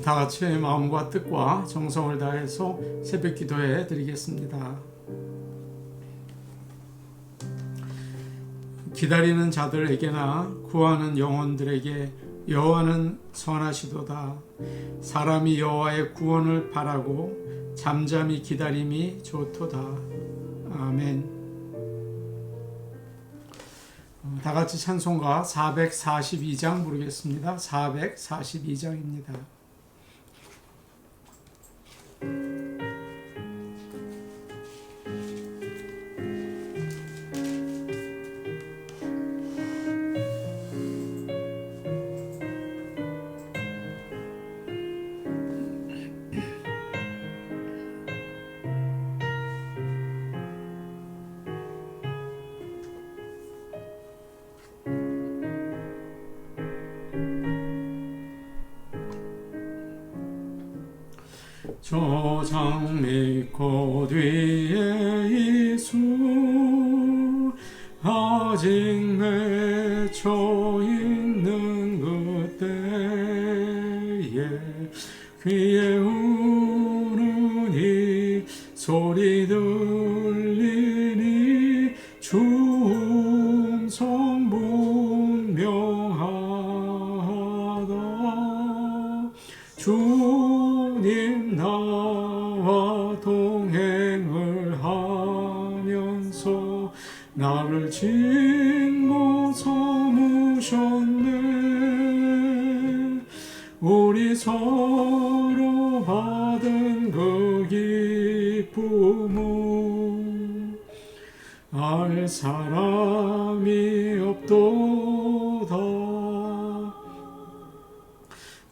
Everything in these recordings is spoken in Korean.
다 같이 마음과 뜻과 정성을 다해서 새벽 기도해 드리겠습니다. 기다리는 자들에게나 구하는 영혼들에게 여호와는 선하시도다. 사람이 여호와의 구원을 바라고 잠잠히 기다림이 좋도다. 아멘. 다 같이 찬송가 442장 부르겠습니다. 442장입니다. 조상 믿고 뒤에 이수 아직 맺혀 있는 그때에 귀에 우는 이 소리 들리니 주 음성 분명하다. 주님 나와 동행을 하면서 나를 친구 삼으셨네. 우리 서로 받은 그 기쁨은 알 사람이 없도다.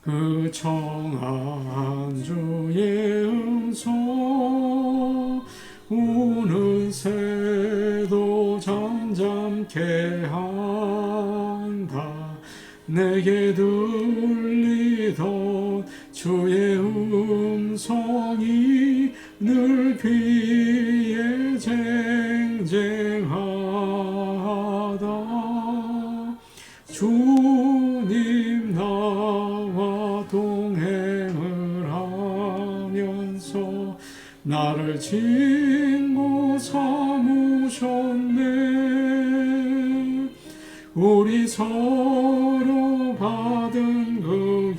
그 청한 주의 음성 우는 새도 잠잠케 한다. 내게 들리던 주의 음성이 늘 귀에 쟁쟁하다. 주님 나와 동행을 하면서 나를 친구 삼으셨네. 우리 서로 받은 그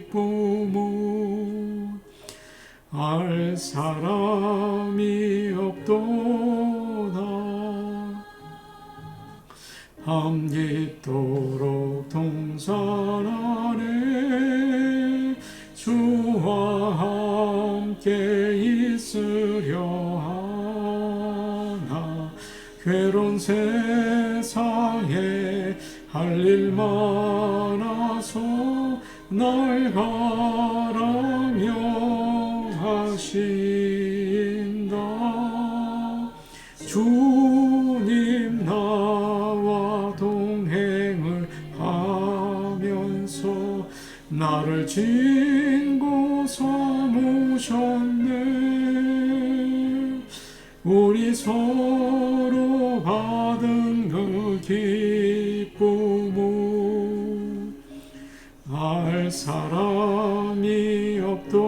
기쁨은 알 사람이 없도다. 밤 깊도록 동산 안에 주와 함께 있으려 하나. 괴로운 세상에 할 일 많아서 날 가라며 하신다. 주님 나와 동행을 하면서 나를 친구 삼으셨네. 우리 서로 받은 그 기쁨은 알 사람이 없도다.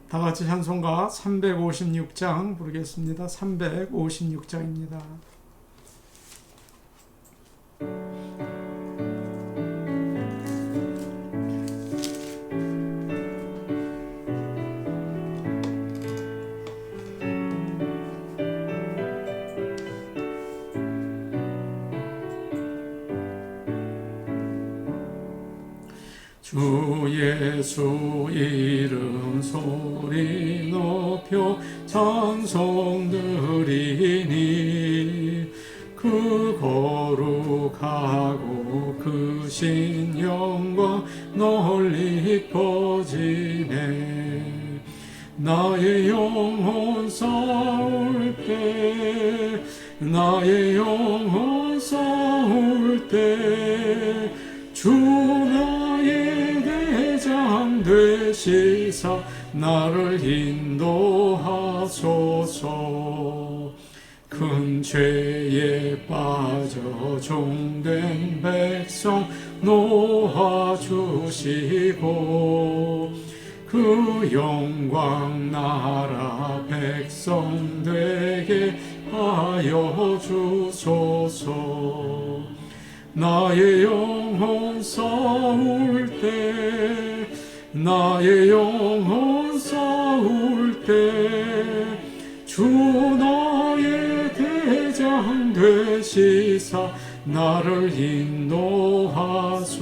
다 같이 찬송가 356장 부르겠습니다. 356장입니다. 주 예수 이름 소리 높여 찬송 드리니 그 거룩하고 크신 영광 널리 퍼지네. 나의 영혼 싸울 때 나의 영혼 싸울 때 주 나의 대장 되시사 나를 인도하소서. 큰 죄에 빠져 종된 백성 놓아주시고 그 영광 나라 백성 되게 하여 주소서. 나의 영혼 싸울 때 나의 영혼 싸울 때 주 나의 대장 되시사 나를 인도하소서.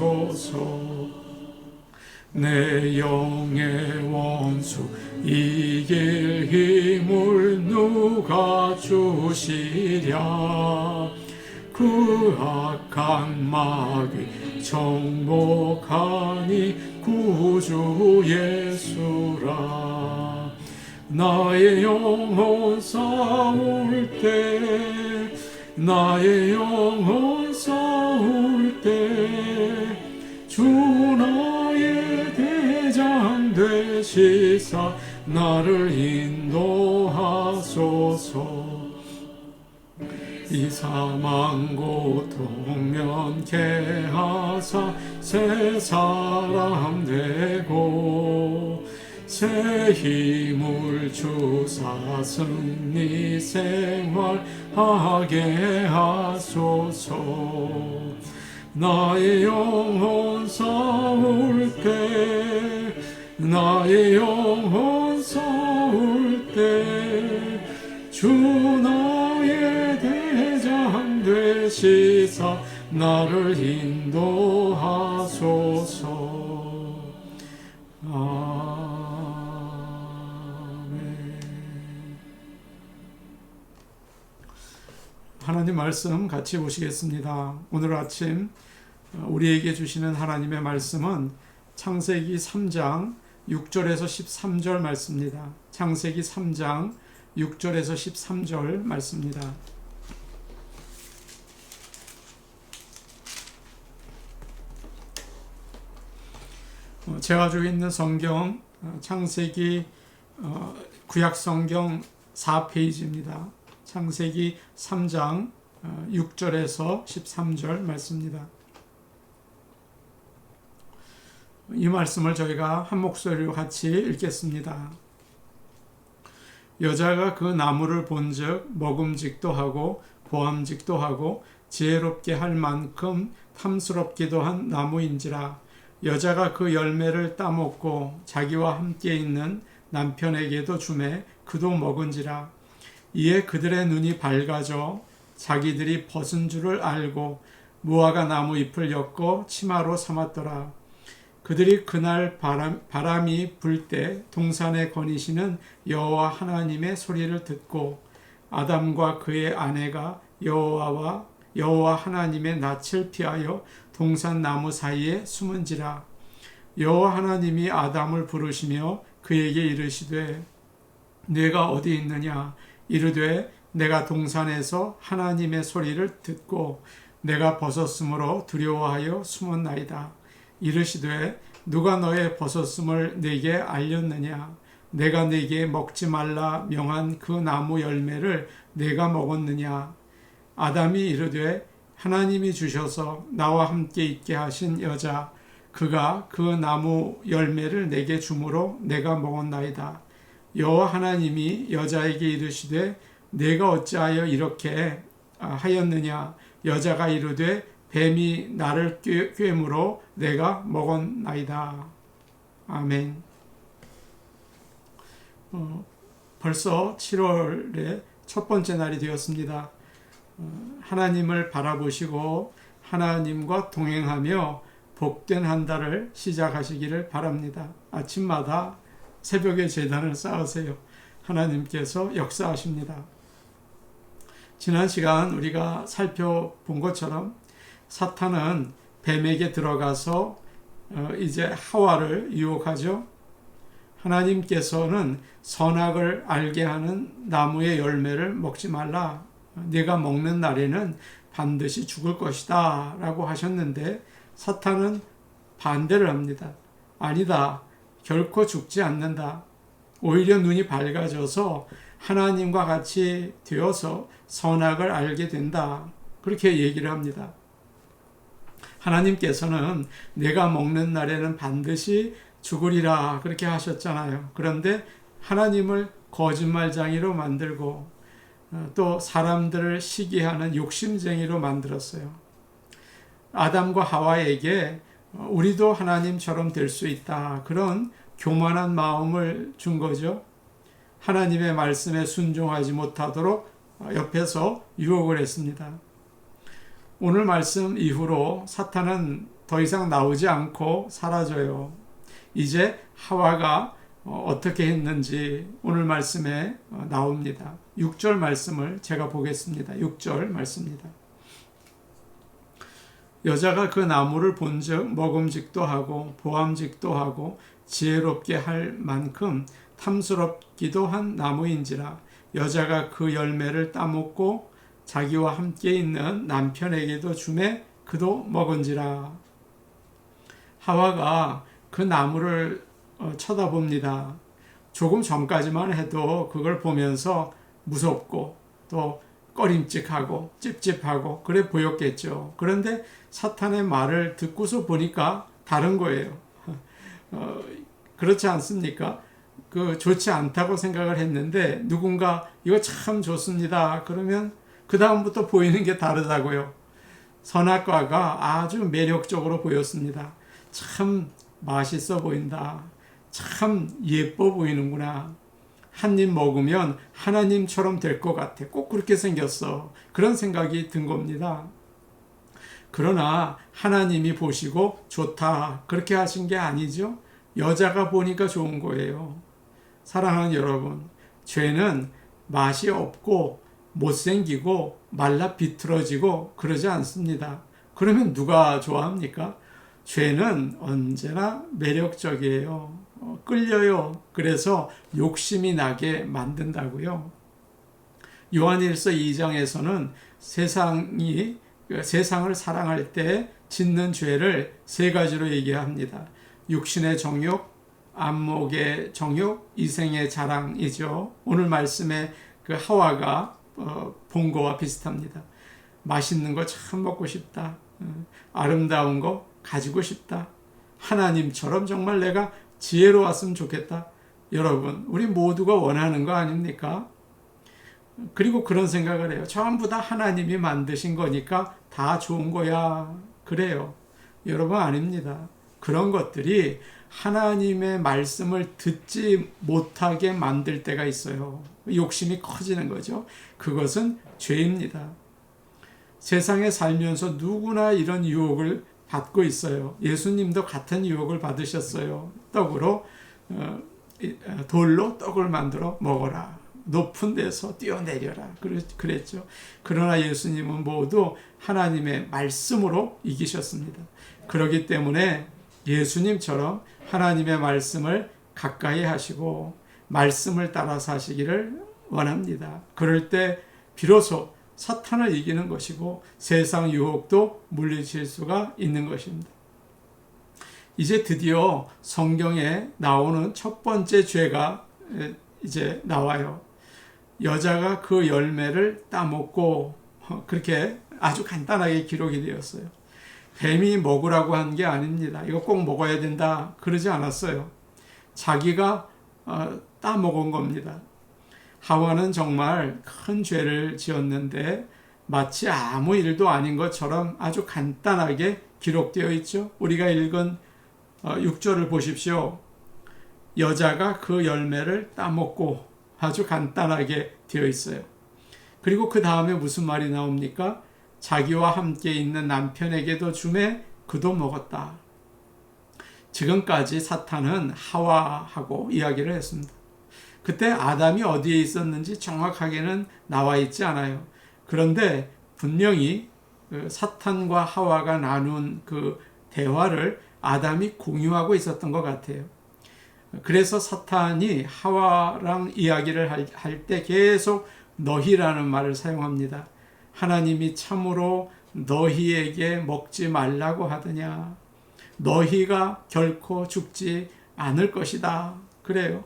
내 영의 원수 이길 힘을 누가 주시랴. 그 악한 마귀 정복하니 구주 예수라. 나의 영혼 싸울 때 나의 영혼 싸울 때 주 나의 대장 되시사 나를 인도하소서. 이 사망 고통 면케하사 새 사람 되고 새 힘을 주사 승리 생활하게 하소서. 나의 영혼 싸울 때 나의 영혼 싸울 때 주 나의 대장 되시사 나를 인도하소서. 아멘. 하나님 말씀 같이 보시겠습니다. 오늘 아침 우리에게 주시는 하나님의 말씀은 창세기 3장 6절에서 13절 말씀입니다. 창세기 3장 6절에서 13절 말씀입니다. 제가 가지고 있는 성경 창세기 구약 성경 4페이지입니다. 창세기 3장 6절에서 13절 말씀입니다. 이 말씀을 저희가 한 목소리로 같이 읽겠습니다. 여자가 그 나무를 본즉 먹음직도 하고 보암직도 하고 지혜롭게 할 만큼 탐스럽기도 한 나무인지라. 여자가 그 열매를 따먹고 자기와 함께 있는 남편에게도 주매 그도 먹은지라. 이에 그들의 눈이 밝아져 자기들이 벗은 줄을 알고 무화과 나무 잎을 엮어 치마로 삼았더라. 그들이 그날 바람이 불 때 동산에 거니시는 여호와 하나님의 소리를 듣고 아담과 그의 아내가 여호와 하나님의 낯을 피하여 동산 나무 사이에 숨은지라. 여호와 하나님이 아담을 부르시며 그에게 이르시되 네가 어디 있느냐. 이르되 내가 동산에서 하나님의 소리를 듣고 내가 벗었으므로 두려워하여 숨었나이다. 이르시되 누가 너의 벗었음을 내게 알렸느냐. 내가 네게 먹지 말라 명한 그 나무 열매를 내가 먹었느냐. 아담이 이르되 하나님이 주셔서 나와 함께 있게 하신 여자 그가 그 나무 열매를 내게 주므로 내가 먹었나이다. 여호와 하나님이 여자에게 이르시되 내가 어찌하여 이렇게 하였느냐. 여자가 이르되 뱀이 나를 꿰므로 내가 먹었나이다. 아멘. 벌써 7월의 첫 번째 날이 되었습니다. 하나님을 바라보시고 하나님과 동행하며 복된 한 달을 시작하시기를 바랍니다. 아침마다 새벽에 제단을 쌓으세요. 하나님께서 역사하십니다. 지난 시간 우리가 살펴본 것처럼 사탄은 뱀에게 들어가서 이제 하와를 유혹하죠. 하나님께서는 선악을 알게 하는 나무의 열매를 먹지 말라. 네가 먹는 날에는 반드시 죽을 것이다 라고 하셨는데 사탄은 반대를 합니다. 아니다. 결코 죽지 않는다. 오히려 눈이 밝아져서 하나님과 같이 되어서 선악을 알게 된다. 그렇게 얘기를 합니다. 하나님께서는 내가 먹는 날에는 반드시 죽으리라 그렇게 하셨잖아요. 그런데 하나님을 거짓말쟁이로 만들고 또 사람들을 시기하는 욕심쟁이로 만들었어요. 아담과 하와에게 우리도 하나님처럼 될 수 있다. 그런 교만한 마음을 준 거죠. 하나님의 말씀에 순종하지 못하도록 옆에서 유혹을 했습니다. 오늘 말씀 이후로 사탄은 더 이상 나오지 않고 사라져요. 이제 하와가 어떻게 했는지 오늘 말씀에 나옵니다. 6절 말씀을 제가 보겠습니다. 6절 말씀입니다. 여자가 그 나무를 본즉 먹음직도 하고 보암직도 하고 지혜롭게 할 만큼 탐스럽기도 한 나무인지라 여자가 그 열매를 따먹고 자기와 함께 있는 남편에게도 주매 그도 먹은지라. 하와가 그 나무를 쳐다봅니다. 조금 전까지만 해도 그걸 보면서 무섭고 또 꺼림칙하고 찝찝하고 그래 보였겠죠. 그런데 사탄의 말을 듣고서 보니까 다른 거예요. 그렇지 않습니까? 좋지 않다고 생각을 했는데 누군가 이거 참 좋습니다. 그러면 그 다음부터 보이는 게 다르다고요. 선악과가 아주 매력적으로 보였습니다. 참 맛있어 보인다. 참 예뻐 보이는구나. 한 입 먹으면 하나님처럼 될 것 같아. 꼭 그렇게 생겼어. 그런 생각이 든 겁니다. 그러나 하나님이 보시고 좋다. 그렇게 하신 게 아니죠. 여자가 보니까 좋은 거예요. 사랑하는 여러분, 죄는 맛이 없고 못생기고 말라 비틀어지고 그러지 않습니다. 그러면 누가 좋아합니까? 죄는 언제나 매력적이에요. 끌려요. 그래서 욕심이 나게 만든다고요. 요한일서 2장에서는 세상을 사랑할 때 짓는 죄를 세 가지로 얘기합니다. 육신의 정욕, 안목의 정욕, 이생의 자랑이죠. 오늘 말씀에 그 하와가 본 거와 비슷합니다. 맛있는 거 참 먹고 싶다. 아름다운 거 가지고 싶다. 하나님처럼 정말 내가 지혜로웠으면 좋겠다. 여러분, 우리 모두가 원하는 거 아닙니까? 그리고 그런 생각을 해요. 전부 다 하나님이 만드신 거니까 다 좋은 거야. 그래요. 여러분, 아닙니다. 그런 것들이 하나님의 말씀을 듣지 못하게 만들 때가 있어요. 욕심이 커지는 거죠. 그것은 죄입니다. 세상에 살면서 누구나 이런 유혹을 받고 있어요. 예수님도 같은 유혹을 받으셨어요. 돌로 떡을 만들어 먹어라. 높은 데서 뛰어내려라. 그랬죠. 그러나 예수님은 모두 하나님의 말씀으로 이기셨습니다. 그렇기 때문에 예수님처럼 하나님의 말씀을 가까이 하시고 말씀을 따라 사시기를 원합니다. 그럴 때 비로소 사탄을 이기는 것이고 세상 유혹도 물리칠 수가 있는 것입니다. 이제 드디어 성경에 나오는 첫 번째 죄가 이제 나와요. 여자가 그 열매를 따먹고, 그렇게 아주 간단하게 기록이 되었어요. 뱀이 먹으라고 한 게 아닙니다. 이거 꼭 먹어야 된다 그러지 않았어요. 자기가 따먹은 겁니다. 하와는 정말 큰 죄를 지었는데 마치 아무 일도 아닌 것처럼 아주 간단하게 기록되어 있죠. 우리가 읽은 6절을 보십시오. 여자가 그 열매를 따먹고, 아주 간단하게 되어 있어요. 그리고 그 다음에 무슨 말이 나옵니까? 자기와 함께 있는 남편에게도 주매 그도 먹었다. 지금까지 사탄은 하와하고 이야기를 했습니다. 그때 아담이 어디에 있었는지 정확하게는 나와 있지 않아요. 그런데 분명히 사탄과 하와가 나눈 그 대화를 아담이 공유하고 있었던 것 같아요. 그래서 사탄이 하와랑 이야기를 할 때 계속 너희라는 말을 사용합니다. 하나님이 참으로 너희에게 먹지 말라고 하더냐. 너희가 결코 죽지 않을 것이다. 그래요.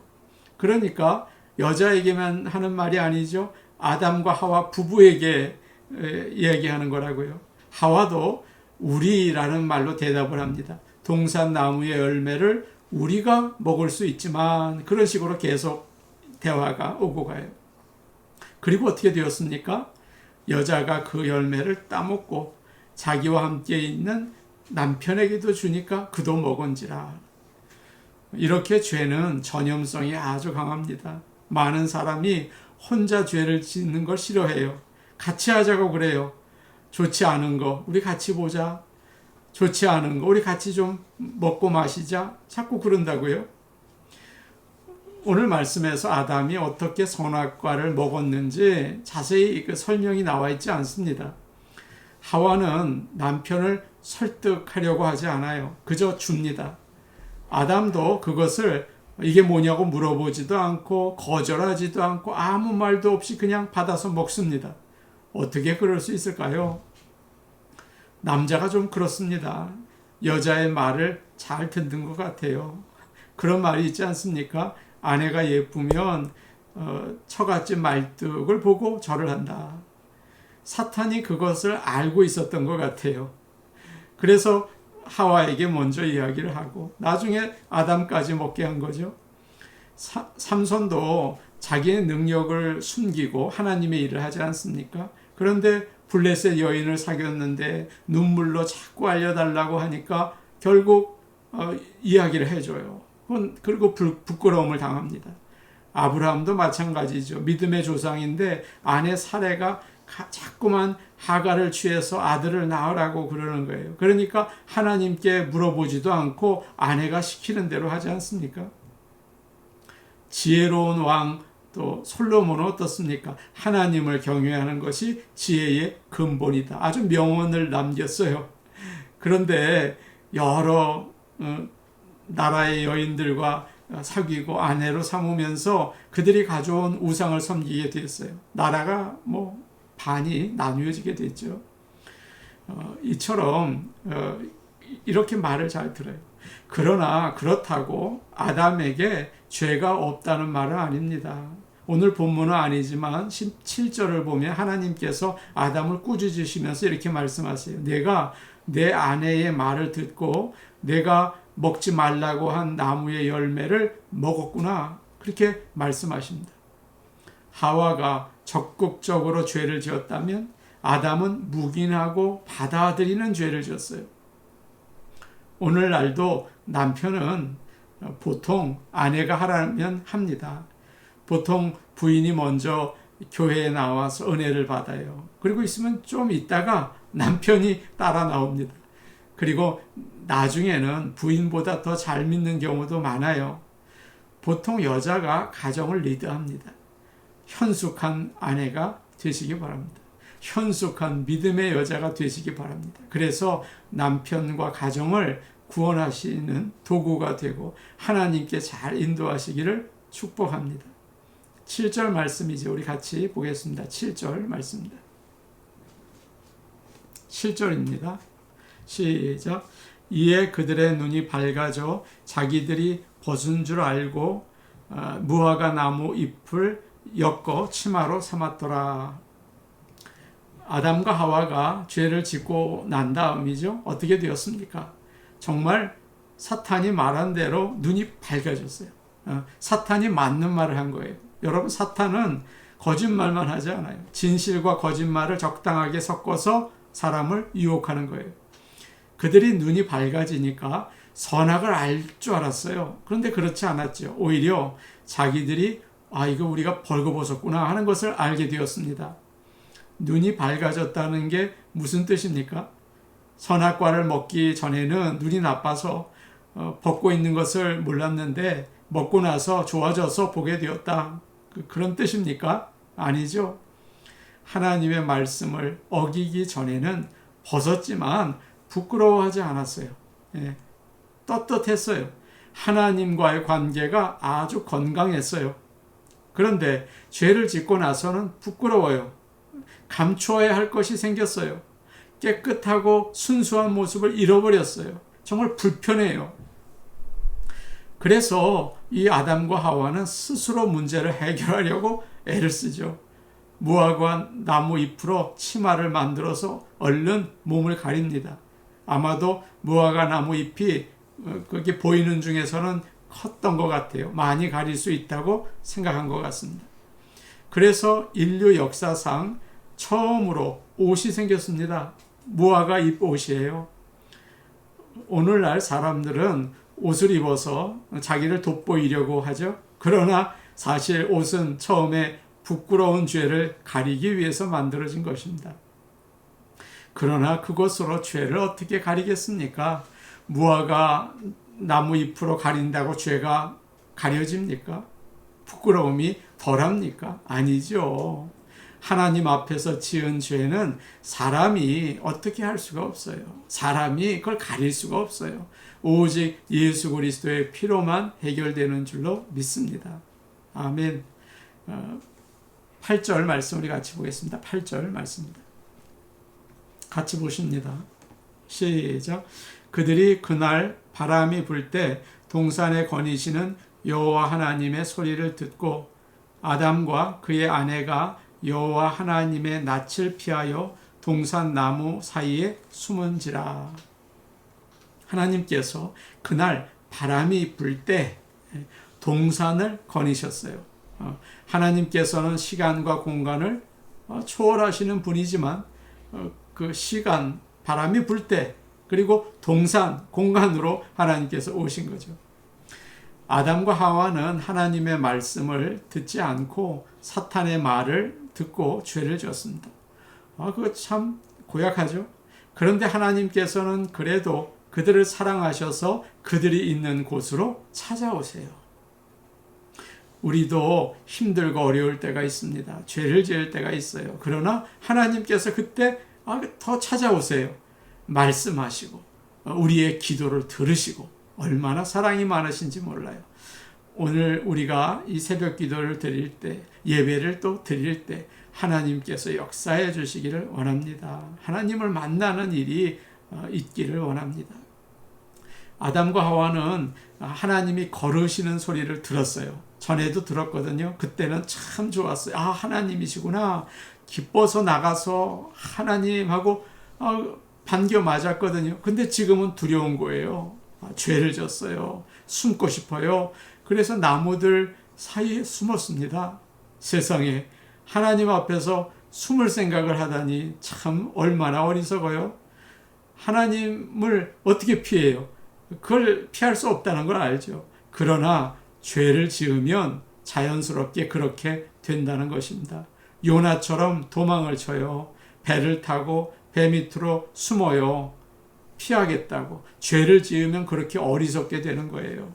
그러니까 여자에게만 하는 말이 아니죠. 아담과 하와 부부에게 이야기하는 거라고요. 하와도 우리라는 말로 대답을 합니다. 동산나무의 열매를 우리가 먹을 수 있지만, 그런 식으로 계속 대화가 오고 가요. 그리고 어떻게 되었습니까? 여자가 그 열매를 따먹고 자기와 함께 있는 남편에게도 주니까 그도 먹은지라. 이렇게 죄는 전염성이 아주 강합니다. 많은 사람이 혼자 죄를 짓는 걸 싫어해요. 같이 하자고 그래요. 좋지 않은 거 우리 같이 보자. 좋지 않은 거 우리 같이 좀 먹고 마시자. 자꾸 그런다고요. 오늘 말씀에서 아담이 어떻게 선악과를 먹었는지 자세히 그 설명이 나와 있지 않습니다. 하와는 남편을 설득하려고 하지 않아요. 그저 줍니다. 아담도 그것을 이게 뭐냐고 물어보지도 않고 거절하지도 않고 아무 말도 없이 그냥 받아서 먹습니다. 어떻게 그럴 수 있을까요? 남자가 좀 그렇습니다. 여자의 말을 잘 듣는 것 같아요. 그런 말이 있지 않습니까? 아내가 예쁘면 처갓집 말뚝을 보고 절을 한다. 사탄이 그것을 알고 있었던 것 같아요. 그래서 하와에게 먼저 이야기를 하고 나중에 아담까지 먹게 한 거죠. 삼손도 자기의 능력을 숨기고 하나님의 일을 하지 않습니까? 그런데 블레셋 여인을 사귀었는데 눈물로 자꾸 알려달라고 하니까 결국 이야기를 해줘요. 그리고 부끄러움을 당합니다. 아브라함도 마찬가지죠. 믿음의 조상인데 아내 사레가 자꾸만 하갈을 취해서 아들을 낳으라고 그러는 거예요. 그러니까 하나님께 물어보지도 않고 아내가 시키는 대로 하지 않습니까? 지혜로운 왕 또 솔로몬은 어떻습니까? 하나님을 경외하는 것이 지혜의 근본이다. 아주 명언을 남겼어요. 그런데 여러 나라의 여인들과 사귀고 아내로 삼으면서 그들이 가져온 우상을 섬기게 됐어요. 나라가 반이 나누어지게 됐죠. 이처럼 이렇게 말을 잘 들어요. 그러나 그렇다고 아담에게 죄가 없다는 말은 아닙니다. 오늘 본문은 아니지만 17절을 보면 하나님께서 아담을 꾸짖으시면서 이렇게 말씀하세요. 내가 내 아내의 말을 듣고 내가 먹지 말라고 한 나무의 열매를 먹었구나. 그렇게 말씀하십니다. 하와가 적극적으로 죄를 지었다면 아담은 묵인하고 받아들이는 죄를 지었어요. 오늘날도 남편은 보통 아내가 하라면 합니다. 보통 부인이 먼저 교회에 나와서 은혜를 받아요. 그리고 있으면 좀 있다가 남편이 따라 나옵니다. 그리고 나중에는 부인보다 더 잘 믿는 경우도 많아요. 보통 여자가 가정을 리드합니다. 현숙한 아내가 되시기 바랍니다. 현숙한 믿음의 여자가 되시기 바랍니다. 그래서 남편과 가정을 구원하시는 도구가 되고 하나님께 잘 인도하시기를 축복합니다. 7절 말씀이죠. 우리 같이 보겠습니다. 7절 말씀입니다. 7절입니다. 시작. 이에 그들의 눈이 밝아져 자기들이 벗은 줄 알고 무화과 나무 잎을 엮어 치마로 삼았더라. 아담과 하와가 죄를 짓고 난 다음이죠. 어떻게 되었습니까? 정말 사탄이 말한 대로 눈이 밝아졌어요. 사탄이 맞는 말을 한 거예요. 여러분, 사탄은 거짓말만 하지 않아요. 진실과 거짓말을 적당하게 섞어서 사람을 유혹하는 거예요. 그들이 눈이 밝아지니까 선악을 알 줄 알았어요. 그런데 그렇지 않았죠. 오히려 자기들이 이거 우리가 벌거벗었구나 하는 것을 알게 되었습니다. 눈이 밝아졌다는 게 무슨 뜻입니까? 선악과를 먹기 전에는 눈이 나빠서 벗고 있는 것을 몰랐는데 먹고 나서 좋아져서 보게 되었다. 그런 뜻입니까? 아니죠. 하나님의 말씀을 어기기 전에는 벗었지만 부끄러워하지 않았어요. 떳떳했어요. 하나님과의 관계가 아주 건강했어요. 그런데 죄를 짓고 나서는 부끄러워요. 감추어야 할 것이 생겼어요. 깨끗하고 순수한 모습을 잃어버렸어요. 정말 불편해요. 그래서 이 아담과 하와는 스스로 문제를 해결하려고 애를 쓰죠. 무화과 나무 잎으로 치마를 만들어서 얼른 몸을 가립니다. 아마도 무화과 나무 잎이 그게 보이는 중에서는 컸던 것 같아요. 많이 가릴 수 있다고 생각한 것 같습니다. 그래서 인류 역사상 처음으로 옷이 생겼습니다. 무화과 잎 옷이에요. 오늘날 사람들은 옷을 입어서 자기를 돋보이려고 하죠. 그러나 사실 옷은 처음에 부끄러운 죄를 가리기 위해서 만들어진 것입니다. 그러나 그것으로 죄를 어떻게 가리겠습니까? 무화과 나무 잎으로 가린다고 죄가 가려집니까? 부끄러움이 덜합니까? 아니죠. 하나님 앞에서 지은 죄는 사람이 어떻게 할 수가 없어요. 사람이 그걸 가릴 수가 없어요. 오직 예수 그리스도의 피로만 해결되는 줄로 믿습니다. 아멘. 8절 말씀 우리 같이 보겠습니다. 8절 말씀입니다. 같이 보십니다. 시작. 그들이 그날 바람이 불 때 동산에 거니시는 여호와 하나님의 소리를 듣고 아담과 그의 아내가 여호와 하나님의 낯을 피하여 동산 나무 사이에 숨은지라. 하나님께서 그날 바람이 불 때 동산을 거니셨어요. 하나님께서는 시간과 공간을 초월하시는 분이지만 그 시간, 바람이 불 때, 그리고 동산, 공간으로 하나님께서 오신 거죠. 아담과 하와는 하나님의 말씀을 듣지 않고 사탄의 말을 듣고 죄를 지었습니다. 그거 참 고약하죠. 그런데 하나님께서는 그래도 그들을 사랑하셔서 그들이 있는 곳으로 찾아오세요. 우리도 힘들고 어려울 때가 있습니다. 죄를 지을 때가 있어요. 그러나 하나님께서 그때 더 찾아오세요. 말씀하시고 우리의 기도를 들으시고 얼마나 사랑이 많으신지 몰라요. 오늘 우리가 이 새벽 기도를 드릴 때, 예배를 또 드릴 때 하나님께서 역사해 주시기를 원합니다. 하나님을 만나는 일이 있기를 원합니다. 아담과 하와는 하나님이 걸으시는 소리를 들었어요. 전에도 들었거든요. 그때는 참 좋았어요. 하나님이시구나. 기뻐서 나가서 하나님하고 반겨 맞았거든요. 근데 지금은 두려운 거예요. 죄를 졌어요. 숨고 싶어요. 그래서 나무들 사이에 숨었습니다. 세상에 하나님 앞에서 숨을 생각을 하다니 참 얼마나 어리석어요. 하나님을 어떻게 피해요? 그걸 피할 수 없다는 걸 알죠. 그러나 죄를 지으면 자연스럽게 그렇게 된다는 것입니다. 요나처럼 도망을 쳐요. 배를 타고 배 밑으로 숨어요. 피하겠다고. 죄를 지으면 그렇게 어리석게 되는 거예요.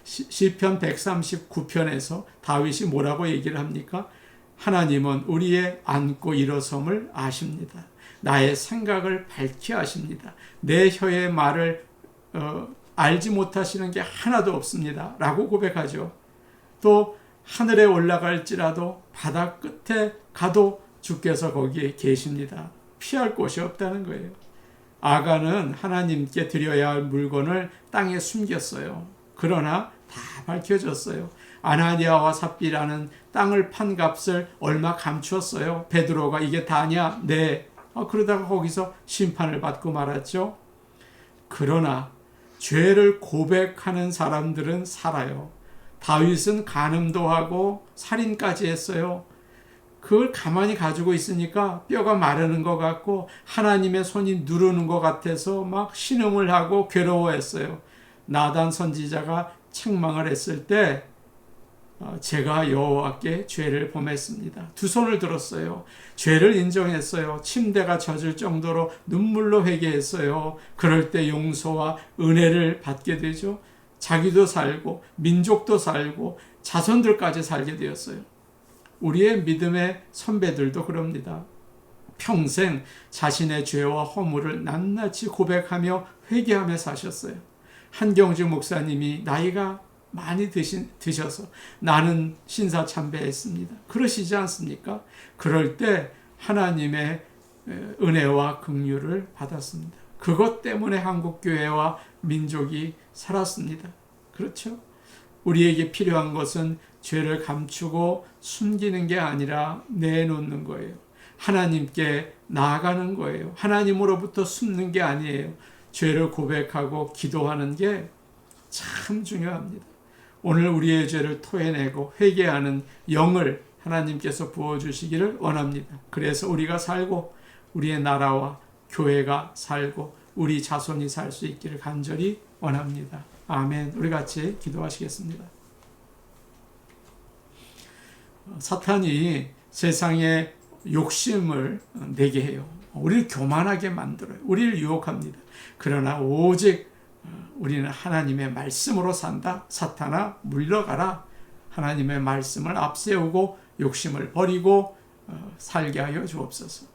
시편 139편에서 다윗이 뭐라고 얘기를 합니까? 하나님은 우리의 앉고 일어섬을 아십니다. 나의 생각을 밝히 아십니다. 내 혀의 말을 알지 못하시는 게 하나도 없습니다. 라고 고백하죠. 또 하늘에 올라갈지라도 바다 끝에 가도 주께서 거기에 계십니다. 피할 곳이 없다는 거예요. 아간은 하나님께 드려야 할 물건을 땅에 숨겼어요. 그러나 다 밝혀졌어요. 아나니아와 삽비라는 땅을 판 값을 얼마 감추었어요. 베드로가 이게 다냐? 네. 그러다가 거기서 심판을 받고 말았죠. 그러나 죄를 고백하는 사람들은 살아요. 다윗은 간음도 하고 살인까지 했어요. 그걸 가만히 가지고 있으니까 뼈가 마르는 것 같고 하나님의 손이 누르는 것 같아서 막 신음을 하고 괴로워했어요. 나단 선지자가 책망을 했을 때 제가 여호와께 죄를 범했습니다. 두 손을 들었어요. 죄를 인정했어요. 침대가 젖을 정도로 눈물로 회개했어요. 그럴 때 용서와 은혜를 받게 되죠. 자기도 살고 민족도 살고 자손들까지 살게 되었어요. 우리의 믿음의 선배들도 그럽니다. 평생 자신의 죄와 허물을 낱낱이 고백하며 회개하며 사셨어요. 한경주 목사님이 나이가 많이 드셔서 나는 신사참배했습니다. 그러시지 않습니까? 그럴 때 하나님의 은혜와 긍휼을 받았습니다. 그것 때문에 한국교회와 민족이 살았습니다. 그렇죠? 우리에게 필요한 것은 죄를 감추고 숨기는 게 아니라 내놓는 거예요. 하나님께 나아가는 거예요. 하나님으로부터 숨는 게 아니에요. 죄를 고백하고 기도하는 게 참 중요합니다. 오늘 우리의 죄를 토해내고 회개하는 영을 하나님께서 부어주시기를 원합니다. 그래서 우리가 살고 우리의 나라와 교회가 살고 우리 자손이 살 수 있기를 간절히 원합니다. 아멘. 우리 같이 기도하시겠습니다. 사탄이 세상에 욕심을 내게 해요. 우리를 교만하게 만들어요. 우리를 유혹합니다. 그러나 오직 우리는 하나님의 말씀으로 산다. 사탄아 물러가라. 하나님의 말씀을 앞세우고 욕심을 버리고 살게 하여 주옵소서.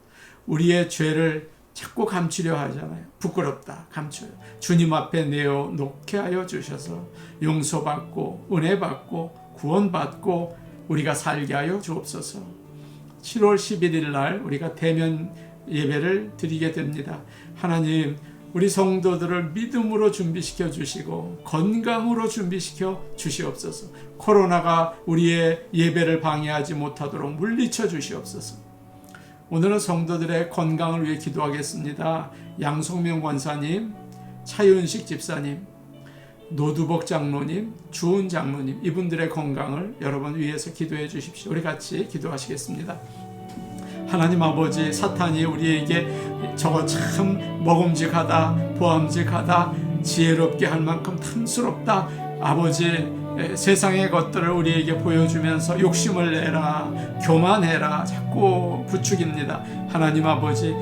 우리의 죄를 자꾸 감추려 하잖아요. 부끄럽다. 감춰요. 주님 앞에 내어놓게 하여 주셔서 용서받고 은혜받고 구원받고 우리가 살게 하여 주옵소서. 7월 11일 날 우리가 대면 예배를 드리게 됩니다. 하나님, 우리 성도들을 믿음으로 준비시켜 주시고 건강으로 준비시켜 주시옵소서. 코로나가 우리의 예배를 방해하지 못하도록 물리쳐 주시옵소서. 오늘은 성도들의 건강을 위해 기도하겠습니다. 양성명 권사님, 차윤식 집사님, 노두복 장로님, 주은 장로님, 이분들의 건강을 여러분 위해서 기도해 주십시오. 우리 같이 기도하시겠습니다. 하나님 아버지, 사탄이 우리에게 저거 참 먹음직하다, 보암직하다, 지혜롭게 할 만큼 탐스럽다, 아버지 세상의 것들을 우리에게 보여주면서 욕심을 내라, 교만해라 자꾸 부추깁니다. 하나님 아버지,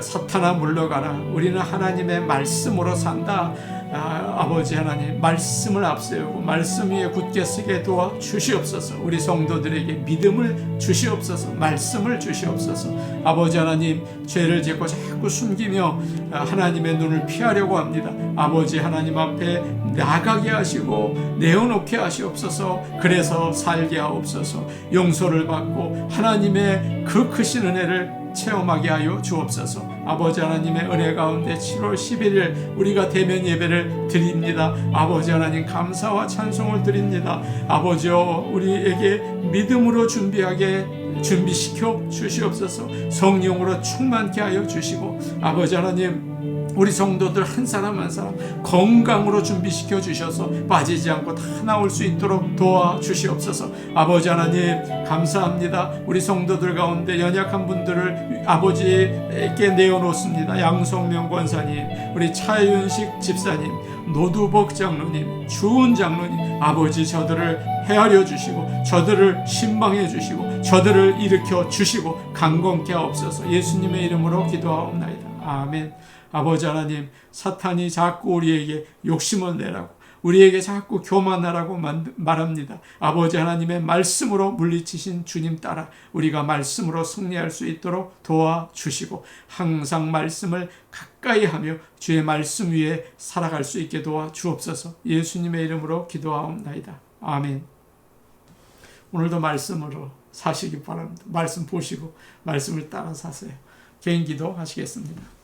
사탄아 물러가라. 우리는 하나님의 말씀으로 산다. 아버지 하나님, 말씀을 앞세우고 말씀 위에 굳게 서게 도와 주시옵소서. 우리 성도들에게 믿음을 주시옵소서. 말씀을 주시옵소서. 아버지 하나님, 죄를 짓고 자꾸 숨기며 하나님의 눈을 피하려고 합니다. 아버지 하나님 앞에 나가게 하시고 내어놓게 하시옵소서. 그래서 살게 하옵소서. 용서를 받고 하나님의 그 크신 은혜를 체험하게 하여 주옵소서. 아버지 하나님의 은혜 가운데 7월 11일 우리가 대면 예배를 드립니다. 아버지 하나님, 감사와 찬송을 드립니다. 아버지여, 우리에게 믿음으로 준비시켜 주시옵소서. 성령으로 충만케 하여 주시고, 아버지 하나님, 우리 성도들 한 사람 한 사람 건강으로 준비시켜 주셔서 빠지지 않고 다 나올 수 있도록 도와주시옵소서. 아버지 하나님, 감사합니다. 우리 성도들 가운데 연약한 분들을 아버지에게 내어놓습니다. 양성명 권사님, 우리 차윤식 집사님, 노두복 장로님, 주은 장로님, 아버지 저들을 헤아려 주시고 저들을 신방해 주시고 저들을 일으켜 주시고 강건케 하옵소서. 예수님의 이름으로 기도하옵나이다. 아멘. 아버지 하나님, 사탄이 자꾸 우리에게 욕심을 내라고, 우리에게 자꾸 교만하라고 말합니다. 아버지 하나님의 말씀으로 물리치신 주님 따라 우리가 말씀으로 승리할 수 있도록 도와주시고 항상 말씀을 가까이 하며 주의 말씀 위에 살아갈 수 있게 도와주옵소서. 예수님의 이름으로 기도하옵나이다. 아멘. 오늘도 말씀으로 사시기 바랍니다. 말씀 보시고 말씀을 따라 사세요. 개인 기도 하시겠습니다.